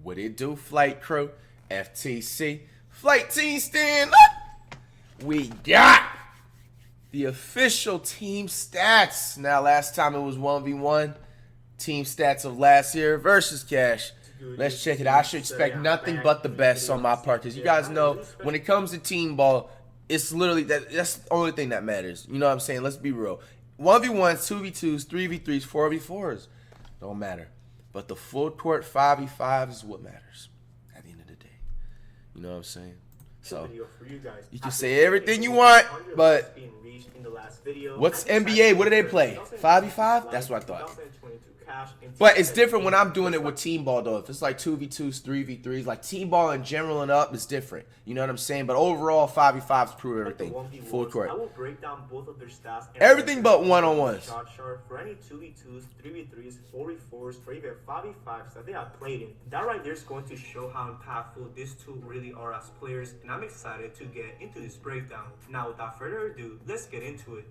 What it do, flight crew? FTC. Flight team stand up. We got the official team stats. Now, last time it was 1v1. Team stats of last year versus Cash. Let's check it out. I should expect nothing but the best on my part, because you guys know when it comes to team ball, it's literally that's the only thing that matters. You know what I'm saying? Let's be real. 1v1s, 2v2s, 3v3s, 4v4s don't matter. But the full court 5v5 is what matters at the end of the day. You know what I'm saying? So you can say everything you want, but what's NBA? What do they play? 5v5? That's what I thought. But it's different when I'm doing it with team ball, though. If it's like 2v2s, 3v3s, like team ball in general and up is different. You know what I'm saying? But overall, 5v5s prove everything. Full court. I will break down both of their stats. Everything but one-on-ones. Shotchart for any 2v2s, 3v3s, 4v4s, or even 5v5s that they have played in. That right there is going to show how impactful these two really are as players, and I'm excited to get into this breakdown. Now, without further ado, let's get into it.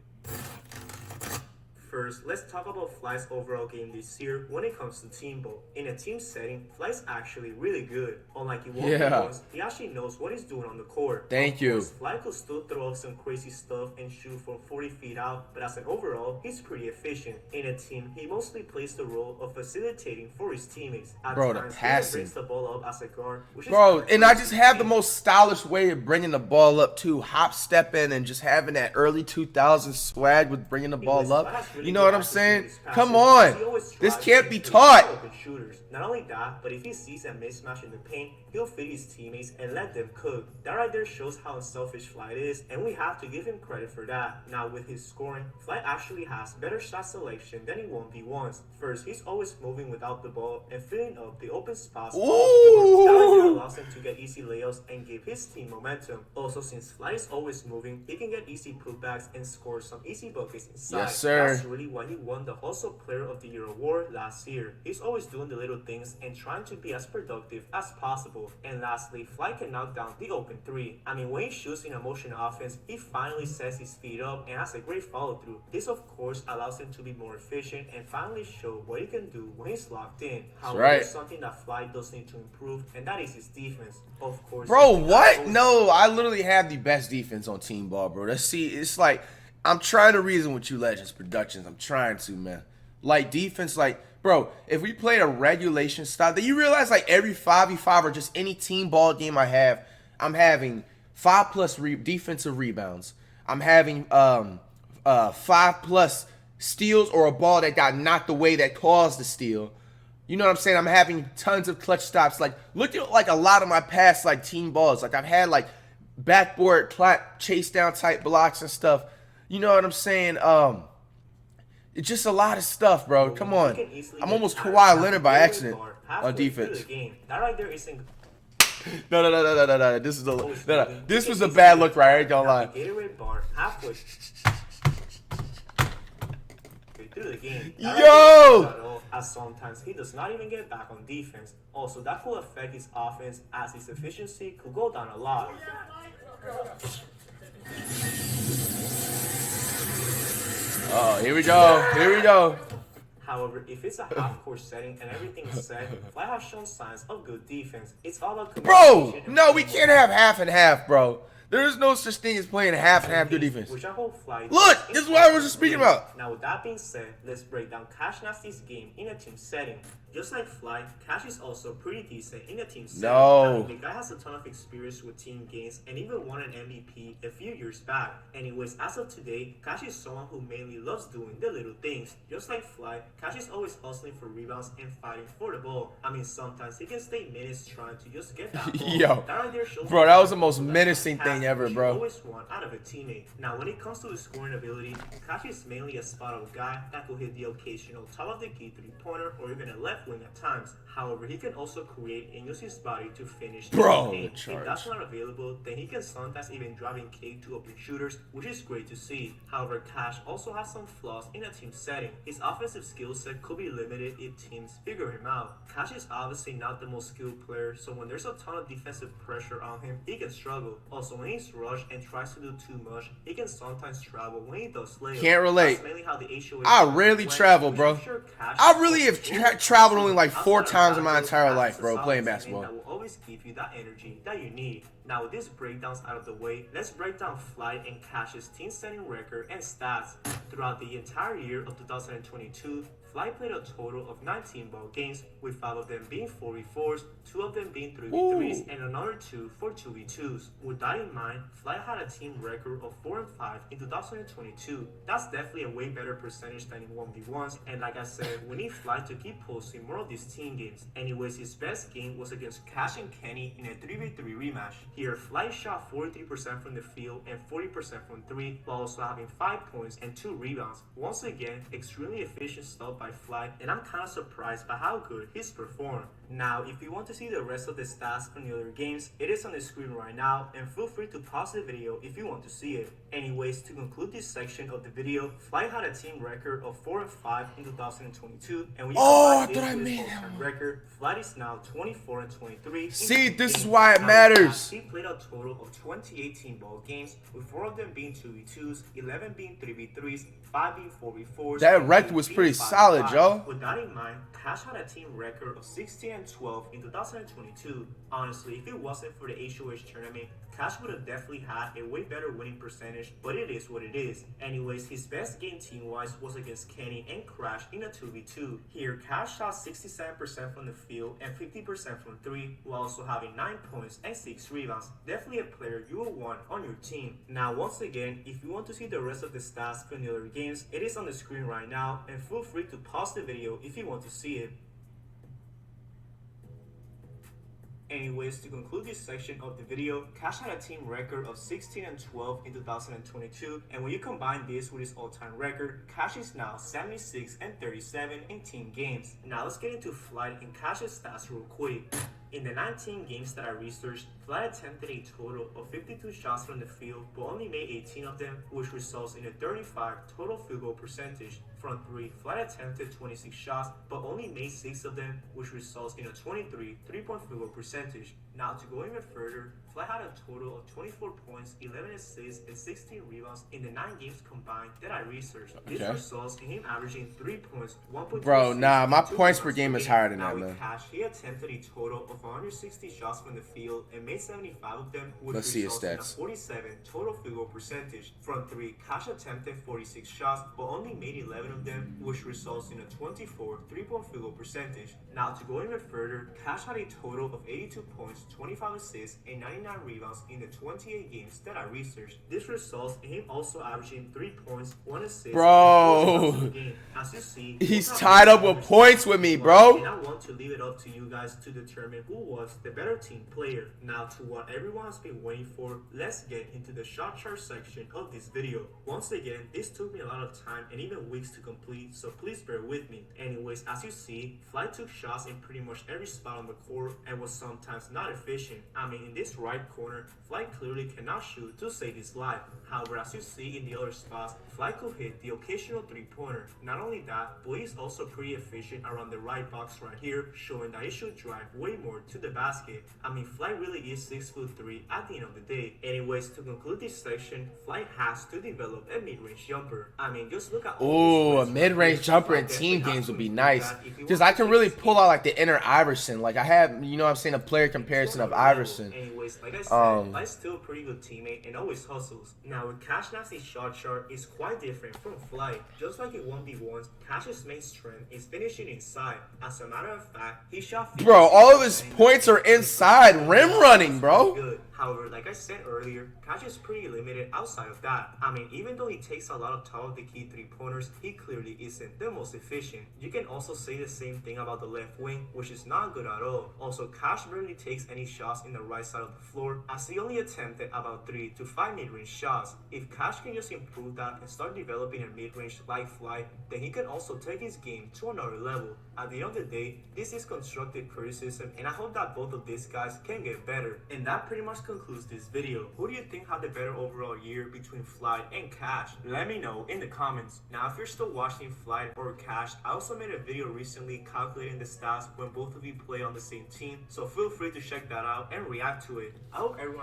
First, let's talk about Flight's overall game this year when it comes to team ball. In a team setting, Flight's actually really good. Unlike once, he actually knows what he's doing on the court. Thank you. Flight could still throw up some crazy stuff and shoot from 40 feet out, but as an overall, he's pretty efficient. In a team, he mostly plays the role of facilitating for his teammates. At times, he brings the ball up as a guard, and I just have the most stylish way of bringing the ball up too. Hop stepping and just having that early 2000s swag with bringing the ball up. You know what I'm saying? Come on. This can't be taught. Not only that, but if he sees a mismatch in the paint, he'll feed his teammates and let them cook. That right there shows how unselfish Flight is, and we have to give him credit for that. Now, with his scoring, Flight actually has better shot selection than he 1v1s. First, he's always moving without the ball and filling up the open spots. That right allows him to get easy layups and give his team momentum. Also, since Flight is always moving, he can get easy putbacks and score some easy buckets inside. Yes, sir. That's really why he won the Hustle Player of the Year award last year. He's always doing the little things and trying to be as productive as possible. And lastly, Flight can knock down the open three. I mean, when he shoots in a motion offense, he finally sets his feet up and has a great follow through. This of course allows him to be more efficient and finally show what he can do when he's locked in. However, something that Flight does need to improve, and that is his defense. Of course. Bro, what? No, I literally have the best defense on team ball, bro. It's like I'm trying to reason with you, Legends Productions. I'm trying to, man. Like defense, like, bro, if we played a regulation style, then you realize like every 5v5 or just any team ball game I have, I'm having 5+ defensive rebounds. I'm having 5+ steals or a ball that got knocked away that caused the steal. You know what I'm saying? I'm having tons of clutch stops. Like, look at like a lot of my past like team balls. Like I've had like backboard clap, chase down type blocks and stuff. You know what I'm saying? It's just a lot of stuff, bro. Come on. I'm almost Kawhi Leonard by accident on defense. That right there isn't. No. This is a This was a bad look, right? I ain't gonna lie. Gatorade bar halfway through the game. Yo! As sometimes he does not even get back on defense. Also, that could affect his offense as his efficiency could go down a lot. Oh, here we go. However, if it's a half-court setting and everything is set, Flight has shown signs of good defense. It's all about communication. Bro, no, we can't have half and half, bro. There is no such thing as playing half and half good defense. Which I hope Flight. Look, this is what I was just speaking about. Now, with that being said, let's break down CashNasty's game in a team setting. Just like Flight, Cash is also pretty decent in a team setting. I mean, the guy has a ton of experience with team games and even won an MVP a few years back. Anyways, as of today, Cash is someone who mainly loves doing the little things. Just like Flight, Cash is always hustling for rebounds and fighting for the ball. I mean, sometimes he can stay minutes trying to just get that ball. Yo, that right there shows bro, that was the most menacing thing ever, bro. Always want out of a teammate. Now, when it comes to his scoring ability, Cash is mainly a spot-up guy that could hit the occasional top of the key three-pointer or even a left wing at times. However, he can also create and use his body to finish the game. If that's not available, then he can sometimes even drive and kick to open shooters, which is great to see. However, Cash also has some flaws in a team setting. His offensive skills skill set could be limited if teams figure him out. Cash is obviously not the most skilled player, so when there's a ton of defensive pressure on him, he can struggle. Also, when he's rushed and tries to do too much, he can sometimes travel when he does layups. Can't relate. That's mainly how the HOA I rarely travel, bro. I really have traveled only like 4 times in my entire life, bro, playing basketball. That will always give you that energy that you need. Now with these breakdowns out of the way, let's break down Flight and Cash's team standing record and stats. Throughout the entire year of 2022, Flight played a total of 19 ball games, with 5 of them being 4v4s, 2 of them being 3v3s, and another 2 for 2v2s. With that in mind, Flight had a team record of 4-5 in 2022. That's definitely a way better percentage than in 1v1s, and like I said, we need Flight to keep posting more of these team games. Anyways, his best game was against Cash and Kenny in a 3v3 rematch. Here, Flight shot 43% from the field and 40% from 3, while also having 5 points and 2 rebounds. Once again, extremely efficient stuff by Flight, and I'm kind of surprised by how good he's performed. Now, if you want to see the rest of the stats from the other games, it is on the screen right now, and feel free to pause the video if you want to see it. Anyways, to conclude this section of the video, Flight had a team record of 4-5 in 2022, and when you combine this with his all-time record, Flight is now 24-23. See, this is why it matters. He played a total of 28 team ball games, with 4 of them being 2v2s, 11 being 3v3s, 5 being 4v4s. That record was pretty solid, Joe. With that in mind, Cash had a team record of 16-12 in 2022. Honestly, if it wasn't for the HOH tournament, Cash would have definitely had a way better winning percentage, but it is what it is. Anyways, his best game team-wise was against Kenny and Crash in a 2v2. Here, Cash shot 67% from the field and 50% from 3, while also having 9 points and 6 rebounds. Definitely a player you will want on your team. Now, once again, if you want to see the rest of the stats from the other games, it is on the screen right now, and feel free to pause the video if you want to see it. Anyways, to conclude this section of the video, Cash had a team record of 16-12 in 2022, and when you combine this with his all-time record, Cash is now 76-37 in team games. Now let's get into Flight and Cash's stats real quick. In the 19 games that I researched, Flight attempted a total of 52 shots from the field, but only made 18 of them, which results in a 35 total field goal percentage. From 3, Flight attempted 26 shots, but only made 6 of them, which results in a 23 3-point field goal percentage. Now to go even further, Flight had a total of 24 points, 11 assists, and 16 rebounds in the 9 games combined that I researched. This results in him averaging 3 points, 1.2 Bro, nah, my points per game is higher than that, man. Cash, he attempted a total of 160 shots from the field and made 75 of them, which Let's see his results in a stats. 47 total field goal percentage. From 3, Cash attempted 46 shots, but only made 11 of them, which results in a 24 3-point field goal percentage. Now to go even further, Cash had a total of 82 points, 25 assists, and 99 rebounds in the 28 games that I researched. This results in him also averaging 3 points, 1 assist, bro. and 4 game. As you see, He's tied up with points with me, bro. And I want to leave it up to you guys to determine who was the better team player. Now to what everyone has been waiting for, let's get into the shot chart section of this video. Once again, this took me a lot of time and even weeks to complete, so please bear with me. Anyways, as you see, Flight took shots in pretty much every spot on the court and was sometimes not efficient. I mean, in this right corner, Flight clearly cannot shoot to save his life. However, as you see in the other spots, Flight could hit the occasional 3-pointer. Not only that, but he's also pretty efficient around the right box right here, showing that he should drive way more to the basket. I mean, Flight really is 6'3" at the end of the day. Anyways, to conclude this section, Flight has to develop a mid-range jumper. I mean, just look at all a mid-range jumper in team games would be nice. Because I can really pull out like the inner Iverson. Like I have, you know what I'm saying, a player comparison of Iverson. Anyways, like I said, Flight's still a pretty good teammate and always hustles. Now, with CashNasty's shot chart is quite different from Flight. Just like in 1v1s, Cash's main strength is finishing inside. As a matter of fact, he shot 50%. Bro, all of his points are inside rim running, bro. Good. However, like I said earlier, Cash is pretty limited outside of that. I mean, even though he takes a lot of top of the key 3-pointers, he clearly isn't the most efficient. You can also say the same thing about the left wing, which is not good at all. Also, Cash barely takes any shots in the right side of the floor, as he only attempted about 3 to 5 mid-range shots. If Cash can just improve that and start developing a mid-range like Flight, then he can also take his game to another level. At the end of the day, this is constructive criticism, and I hope that both of these guys can get better. And that pretty much concludes this video. Who do you think had the better overall year between Flight and Cash? Let me know in the comments. Now, if you're still watching Flight or Cash, I also made a video recently calculating the stats when both of you play on the same team, so feel free to check that out and react to it. I hope everyone